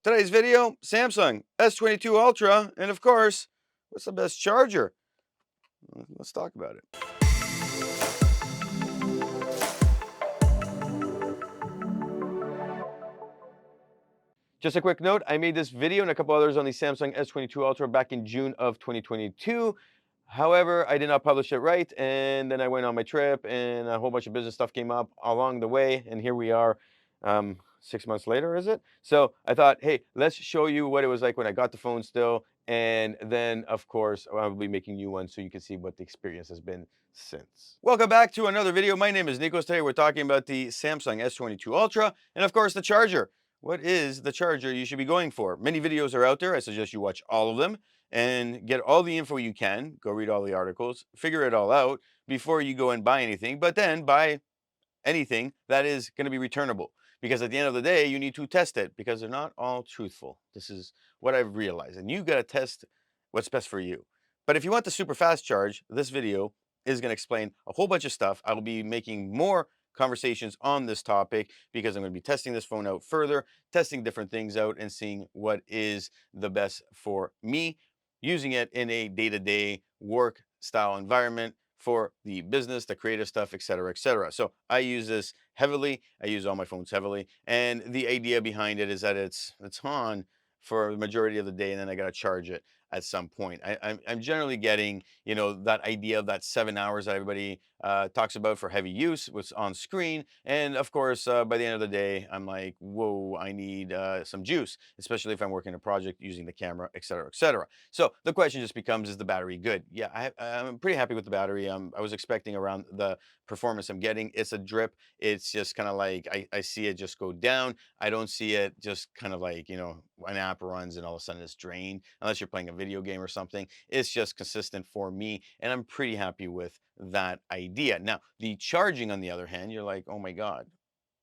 Today's video, Samsung S22 Ultra, and of course, what's the best charger? Let's talk about it. Just a quick note, I made this video and a couple others on the Samsung S22 Ultra back in June of 2022. However, I did not publish it right, and then I went on my trip, and a whole bunch of business stuff came up along the way, and here we are, 6 months later, is it? So I thought, hey, let's show you what it was like when I got the phone still, and then, of course, I'll be making new ones so you can see what the experience has been since. Welcome back to another video. My name is Nikos. Today we're talking about the Samsung S22 Ultra, and of course, the charger. What is the charger you should be going for? Many videos are out there. I suggest you watch all of them and get all the info you can. Go read all the articles, figure it all out before you go and buy anything. But then buy anything that is going to be returnable. Because at the end of the day, you need to test it because they're not all truthful. This is what I've realized. And you got to test what's best for you. But if you want the super fast charge, this video is going to explain a whole bunch of stuff. I will be making more conversations on this topic because I'm going to be testing this phone out further, testing different things out and seeing what is the best for me, using it in a day-to-day work style environment for the business, the creative stuff, et cetera, et cetera. So I use this heavily. I use all my phones heavily. And the idea behind it is that it's on for the majority of the day, and then I got to charge it at some point. I'm generally getting, that idea of that 7 hours that everybody talks about for heavy use was on screen. And of course, by the end of the day, I'm like, whoa, I need some juice, especially if I'm working a project using the camera, et cetera, et cetera. So the question just becomes, is the battery good? Yeah, I'm pretty happy with the battery. I was expecting around the performance I'm getting. It's a drip. It's just kind of like, I see it just go down. I don't see it just kind of like, an app runs and all of a sudden it's drained, unless you're playing a video game or something. It's just consistent for me, and I'm pretty happy with that idea. Now, the charging, on the other hand, you're like, oh my God,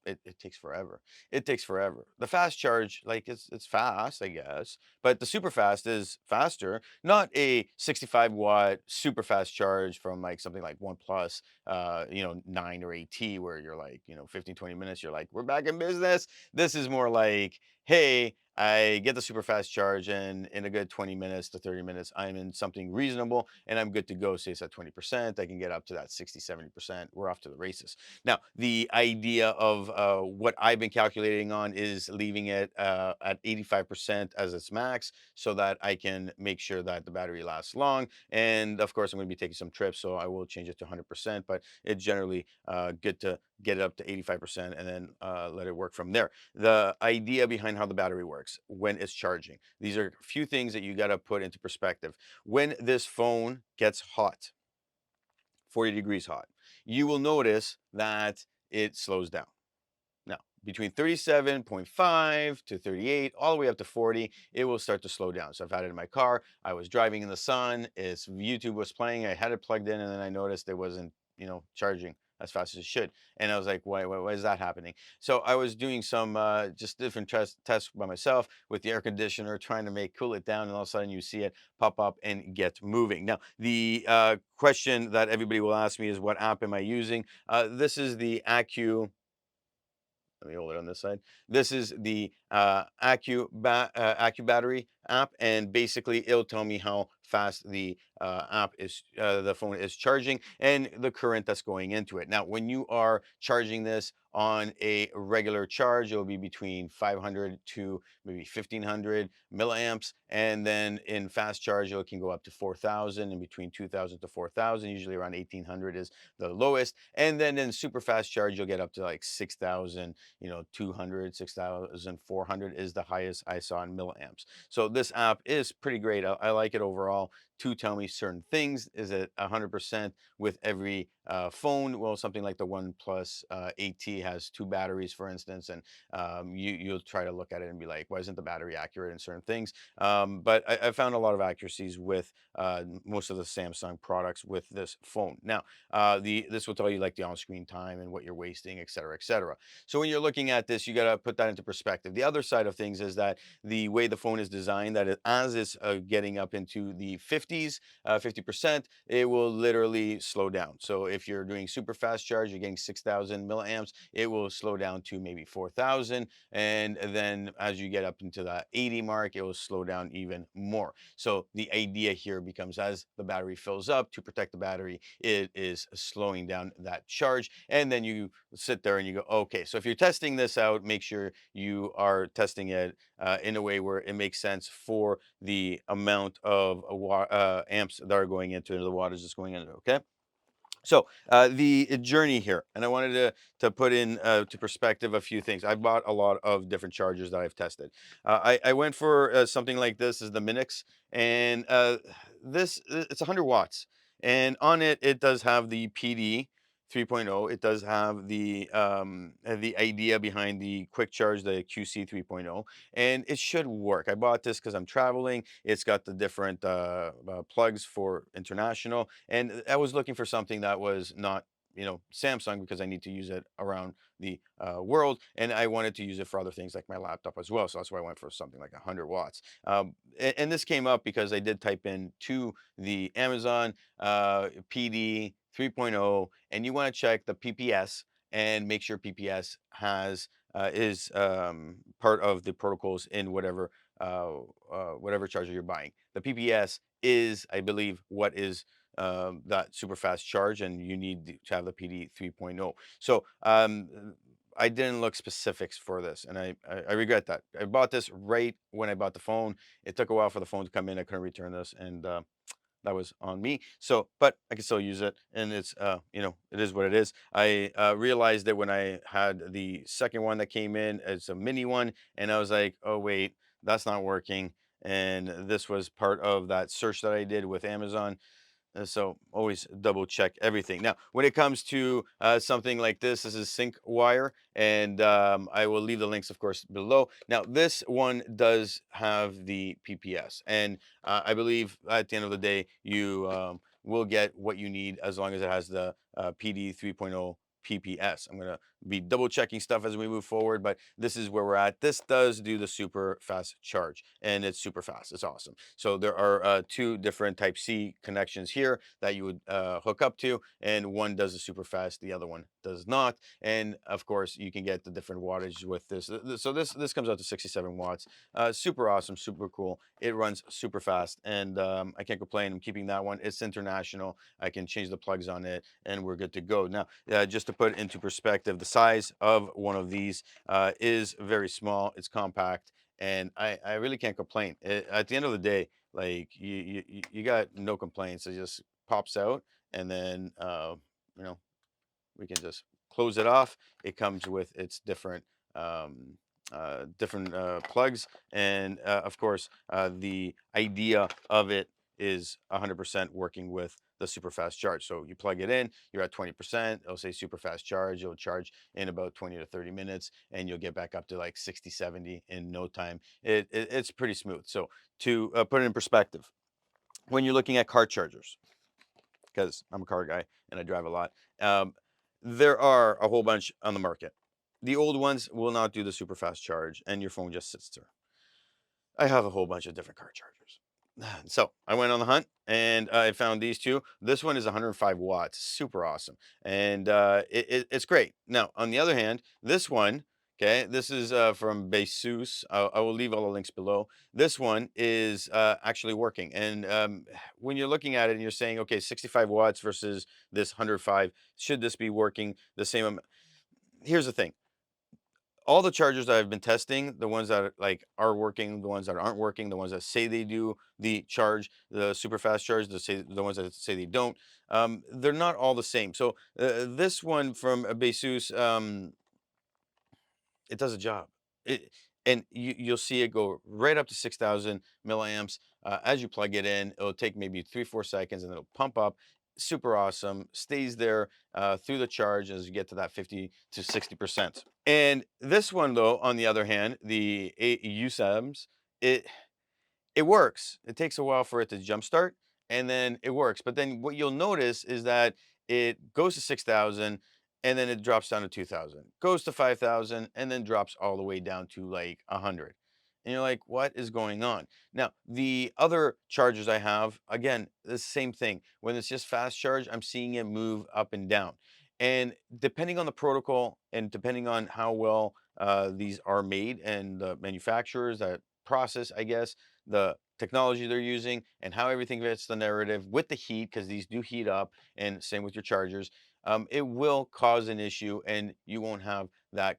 it takes forever. It takes forever. The fast charge, like it's fast, I guess, but the super fast is faster. Not a 65-watt super fast charge from like something like OnePlus, 9 or 8T, where you're like, 15, 20 minutes, you're like, we're back in business. This is more like, hey, I get the super fast charge, and in a good 20 minutes to 30 minutes, I'm in something reasonable and I'm good to go. Say it's at 20%, I can get up to that 60, 70%. We're off to the races. Now, the idea of what I've been calculating on is leaving it at 85% as its max so that I can make sure that the battery lasts long. And of course, I'm going to be taking some trips, so I will change it to 100%, but it's generally good to get it up to 85% and then let it work from there. The idea behind how the battery works when it's charging. These are a few things that you got to put into perspective. When this phone gets hot, 40 degrees hot, you will notice that it slows down. Now, between 37.5 to 38, all the way up to 40, it will start to slow down. So I've had it in my car. I was driving in the sun. YouTube was playing. I had it plugged in, and then I noticed it wasn't, charging as fast as it should. And I was like, why is that happening? So I was doing some just different tests by myself with the air conditioner, trying to cool it down, and all of a sudden you see it pop up and get moving. Now, the question that everybody will ask me is, what app am I using? This is the let me hold it on this side. This is the Accu Battery app, and basically it'll tell me how fast the the phone is charging and the current that's going into it. Now, when you are charging this on a regular charge, it'll be between 500 to maybe 1500 milliamps, and then in fast charge, it can go up to 4000, and between 2000 to 4000. Usually around 1800 is the lowest, and then in super fast charge, you'll get up to like 6000. 200, 6,400 is the highest I saw in milliamps. So this app is pretty great. I like it overall to tell me certain things. Is it 100% with every phone? Well, something like the OnePlus 8T has 2 batteries, for instance, and you'll try to look at it and be like, why isn't the battery accurate in certain things? But I found a lot of accuracies with most of the Samsung products with this phone. Now, this will tell you like the on-screen time and what you're wasting, et cetera, et cetera. So when you're looking at this, you got to put that into perspective. The other side of things is that the way the phone is designed, that as it's getting up into the 50s, 50%, it will literally slow down. So if you're doing super fast charge, you're getting 6000 milliamps. it will slow down to maybe 4,000. And then as you get up into that 80 mark, it will slow down even more. So the idea here becomes, as the battery fills up, to protect the battery, it is slowing down that charge. And then you sit there and you go, okay, so if you're testing this out, make sure you are testing it in a way where it makes sense for the amount of amps that are going into it, or the wattage that's going into it. Okay. So the journey here, and I wanted to put in to perspective a few things. I bought a lot of different chargers that I've tested. I went for something like this, is the Minix, and it's 100 watts, and on it it does have the PD 3.0. It does have the idea behind the quick charge, the QC 3.0, and it should work. I bought this because I'm traveling. It's got the different plugs for international, and I was looking for something that was not, Samsung, because I need to use it around the world, and I wanted to use it for other things like my laptop as well. So that's why I went for something like 100 watts. And this came up because I did type in to the Amazon PD 3.0, and you want to check the PPS and make sure PPS is part of the protocols in whatever charger you're buying. The PPS is, I believe, what is that super fast charge, and you need to have the PD 3.0. So I didn't look specifics for this, and I regret that. I bought this right when I bought the phone. It took a while for the phone to come in. I couldn't return this, and that was on me. So, but I can still use it, and it's it is what it is. I realized that when I had the second one that came in, it's a mini one, and I was like, oh wait, that's not working. And this was part of that search that I did with Amazon. So always double check everything. Now, when it comes to something like this is SyncWire, and I will leave the links, of course, below. Now, this one does have the PPS, and I believe at the end of the day, you will get what you need as long as it has the PD 3.0 PPS. I'm gonna be double checking stuff as we move forward, but this is where we're at. This does do the super fast charge, and it's super fast. It's awesome. So there are two different Type C connections here that you would hook up to, and one does the super fast, the other one does not. And of course, you can get the different wattage with this. So this comes out to 67 watts. Super awesome, super cool. It runs super fast, and I can't complain. I'm keeping that one. It's international. I can change the plugs on it, and we're good to go. Now, just to put into perspective, the size of one of these is very small. It's compact, and I really can't complain. At the end of the day, like you got no complaints. It just pops out, and then you know we can just close it off. It comes with its different plugs, and of course, the idea of it is 100% working with the super fast charge. So you plug it in, you're at 20%, it'll say super fast charge, it'll charge in about 20 to 30 minutes, and you'll get back up to like 60, 70 in no time. It's pretty smooth. So to put it in perspective, when you're looking at car chargers, because I'm a car guy and I drive a lot, um, there are a whole bunch on the market. The old ones will not do the super fast charge, and your phone just sits there. I have a whole bunch of different car chargers. So I went on the hunt, and I found these two. This one is 105 watts, super awesome, and it's great. Now, on the other hand, this one, okay, this is from Baseus. I will leave all the links below. This one is actually working, and when you're looking at it and you're saying, okay, 65 watts versus this 105, should this be working the same amount? Here's the thing: all the chargers that I've been testing, the ones that are working, the ones that aren't working, the ones that say they do the charge, the super fast charge, the ones that say they don't, they're not all the same. So this one from Baseus, it does a job. It, and you'll see it go right up to 6,000 milliamps. As you plug it in, it'll take maybe 3-4 seconds, and it'll pump up. Super awesome. Stays there through the charge as you get to that 50 to 60%. And this one, though, on the other hand, the USAMs, it it works. It takes a while for it to jumpstart, and then it works. But then what you'll notice is that it goes to 6,000, and then it drops down to 2,000, goes to 5,000, and then drops all the way down to like 100. And you're like, what is going on? Now, the other chargers I have, again, the same thing. When it's just fast charge, I'm seeing it move up and down. And depending on the protocol and depending on how well these are made and the manufacturers that process, I guess, the technology they're using and how everything fits the narrative with the heat, because these do heat up, and same with your chargers, it will cause an issue and you won't have that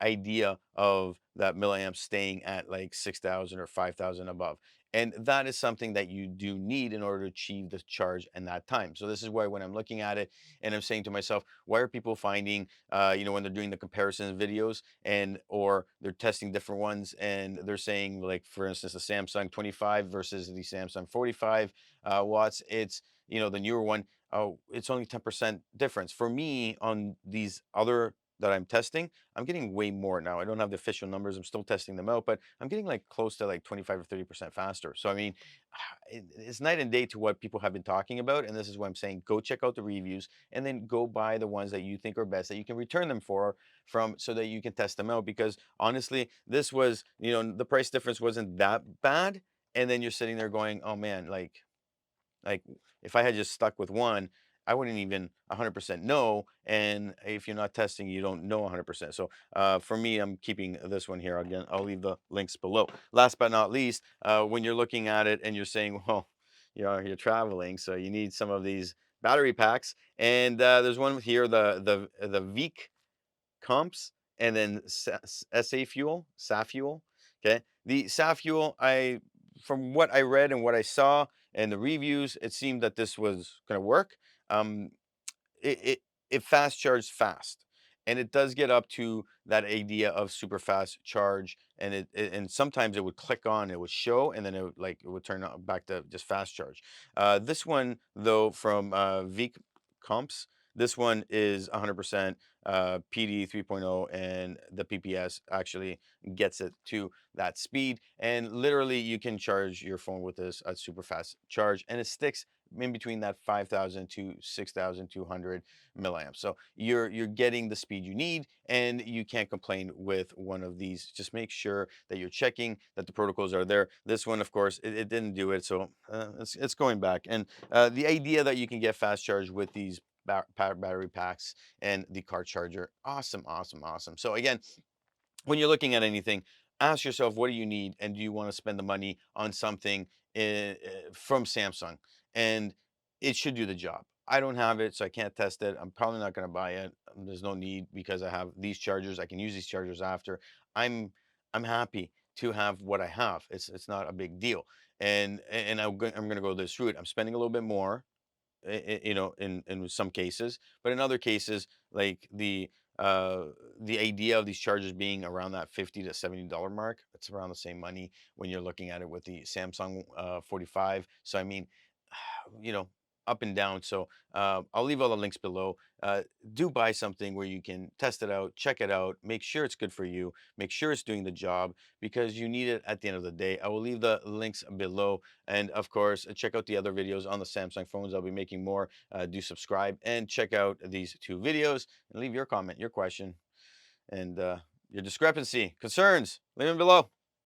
idea of that milliamp staying at like 6,000 or 5,000 above. And that is something that you do need in order to achieve the charge and that time. So this is why when I'm looking at it and I'm saying to myself, why are people finding, when they're doing the comparison videos and or they're testing different ones and they're saying, like, for instance, the Samsung 25 versus the Samsung 45 watts, it's, the newer one, oh, it's only 10% difference. For me, on these other that I'm testing, I'm getting way more now. I don't have the official numbers. I'm still testing them out, but I'm getting like close to like 25 or 30% faster. So, I mean, it's night and day to what people have been talking about. And this is why I'm saying go check out the reviews and then go buy the ones that you think are best that you can return them from so that you can test them out. Because honestly, this was, the price difference wasn't that bad. And then you're sitting there going, oh man, like, if I had just stuck with one, I wouldn't even 100% know. And if you're not testing, you don't know 100%. So for me, I'm keeping this one here. Again, I'll leave the links below. Last but not least, when you're looking at it and you're saying, well, you're traveling, so you need some of these battery packs. And there's one here, the Veek comps, and then SA fuel, SAF fuel. Okay. The SAF fuel, from what I read and what I saw and the reviews, it seemed that this was going to work. Um, it, it, it fast charges fast. And it does get up to that idea of super fast charge. And and sometimes it would click on, it would show, and then it would turn back to just fast charge. This one though, from Veek comps, this one is 100% PD 3.0, and the PPS actually gets it to that speed. And literally, you can charge your phone with this at super fast charge, and it sticks in between that 5,000 to 6,200 milliamps. So you're getting the speed you need, and you can't complain with one of these. Just make sure that you're checking that the protocols are there. This one, of course, it didn't do it, so it's going back. And the idea that you can get fast charge with these battery packs and the car charger, awesome, awesome, awesome. So again, when you're looking at anything, ask yourself, what do you need, and do you want to spend the money on something from Samsung? And it should do the job. I don't have it, so I can't test it. I'm probably not going to buy it. There's no need, because I have these chargers. I can use these chargers after. I'm I'm happy to have what I have. It's not a big deal. And I'm going to go this route. I'm spending a little bit more, in some cases, but in other cases, like the idea of these chargers being around that $50 to $70 mark, it's around the same money when you're looking at it with the Samsung 45. So I mean, you know, up and down. So I'll leave all the links below. Do buy something where you can test it out, check it out, make sure it's good for you, make sure it's doing the job, because you need it at the end of the day. I will leave the links below. And of course, check out the other videos on the Samsung phones. I'll be making more. Do subscribe and check out these two videos, and leave your comment, your question, and your discrepancy, concerns. Leave them below.